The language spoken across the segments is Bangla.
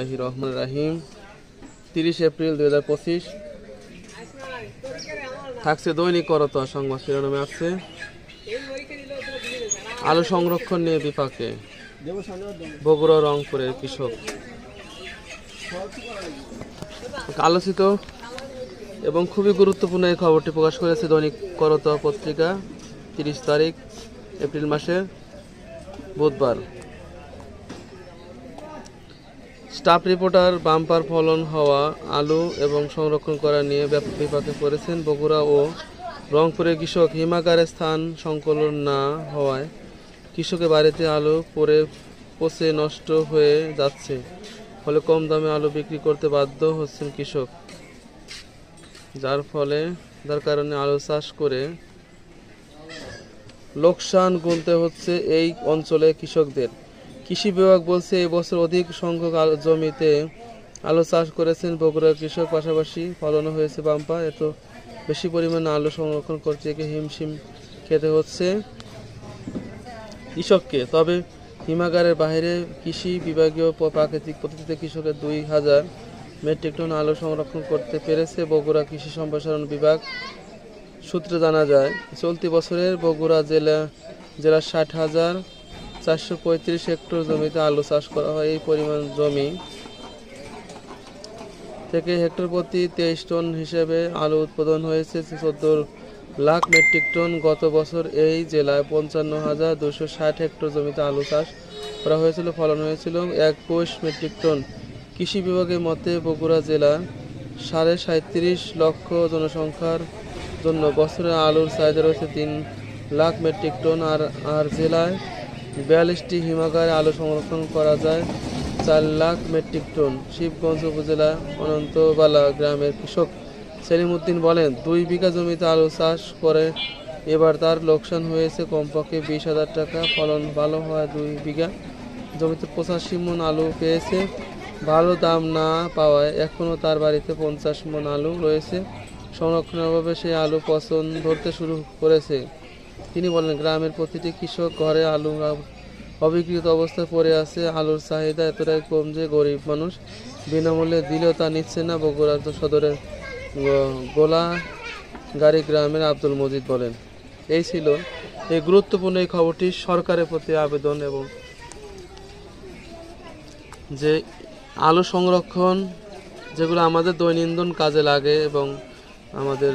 রহমান রাহিম 30 এপ্রিল 2025 থাকছে দৈনিক করতোয়া সংবাদ শিরোনামে আছে আলু সংরক্ষণ নিয়ে বিপাকে বগুড়া রংপুরের কৃষক। আলোচিত এবং খুবই গুরুত্বপূর্ণ এই খবরটি প্রকাশ করেছে দৈনিক করতোয়া পত্রিকা 30 তারিখ এপ্রিল মাসের বুধবার। স্টাফ রিপোর্টার বাম্পার ফলন হওয়া আলু এবং সংরক্ষণ করা নিয়ে ব্যাপক বিপাকে পড়েছেন বগুড়া ও রংপুরের কৃষক। হিমাগারে স্থান সংকলন না হওয়ায় কৃষকের বাড়িতে আলু পচে নষ্ট হয়ে যাচ্ছে, ফলে কম দামে আলু বিক্রি করতে বাধ্য হচ্ছেন কৃষক, যার কারণে আলু চাষ করে লোকসান গুনতে হচ্ছে এই অঞ্চলে কৃষকদের। কৃষি বিভাগ বলছে এই বছর অধিক সংখ্যক জমিতে আলু চাষ করেছেন বগুড়ার কৃষক, পাশাপাশি ফলনও হয়েছে বাম্পার। এত বেশি পরিমাণে আলু সংরক্ষণ করতে গিয়ে হিমশিম খেতে হচ্ছে কৃষককে। তবে হিমাগারের বাইরে কৃষি বিভাগীয় প্রাকৃতিক পদ্ধতিতে কৃষকের 2000 মেট্রিক টন আলু সংরক্ষণ করতে পেরেছে বগুড়া কৃষি সম্প্রসারণ বিভাগ সূত্রে জানা যায়। চলতি বছরের বগুড়া জেলার 60,435 হেক্টর জমিতে আলু চাষ করা হয়। এই পরিমাণ জমি থেকে হেক্টর প্রতি 23 টন হিসেবে আলু উৎপাদন হয়েছে 14 লাখ মেট্রিক টন। গত বছর এই জেলায় 55,260 হেক্টর জমিতে আলু চাষ করা হয়েছিল, ফলন হয়েছিল 21 মেট্রিক টন। কৃষি বিভাগের মতে বগুড়া জেলার 37.5 লক্ষ জনসংখ্যার জন্য বছরে আলুর চাহিদা রয়েছে 3 লাখ মেট্রিক টন। আর জেলায় 42টি হিমাগারে আলু সংরক্ষণ করা যায় 4 লাখ মেট্রিক টন। শিবগঞ্জ উপজেলা অনন্তবালা গ্রামের কৃষক সেলিম উদ্দিন বলেন, 2 বিঘা জমিতে আলু চাষ করে এবার তার লোকসান হয়েছে কমপক্ষে 20,000 টাকা। ফলন ভালো হওয়ায় 2 বিঘা জমিতে 85 মণ আলু পেয়েছে। ভালো দাম না পাওয়ায় এখনও তার বাড়িতে 50 মণ আলু রয়েছে। সংরক্ষণের অভাবে সেই আলু পচন ধরতে শুরু করেছে। তিনি বলেন, গ্রামের প্রতিটি কৃষক ঘরে আলু অবিকৃত অবস্থায় পড়ে আছে। আলুর চাহিদা এতটাই কম যে গরিব মানুষ বিনামূল্যে দিলেও তা নিচ্ছে না। বগুড়া সদরের গোলাগাড়ি গ্রামের আব্দুল মজিদ বলেন, এই ছিল এই গুরুত্বপূর্ণ এই খবরটি। সরকারের প্রতি আবেদন এবং যে আলু সংরক্ষণ যেগুলো আমাদের দৈনন্দিন কাজে লাগে এবং আমাদের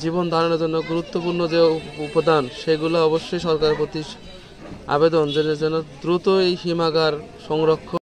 জীবন ধারণের জন্য গুরুত্বপূর্ণ যে উপাদান, সেগুলো অবশ্যই সরকারের প্রতি আবেদন যেন দ্রুত এই হিমাগার সংরক্ষণ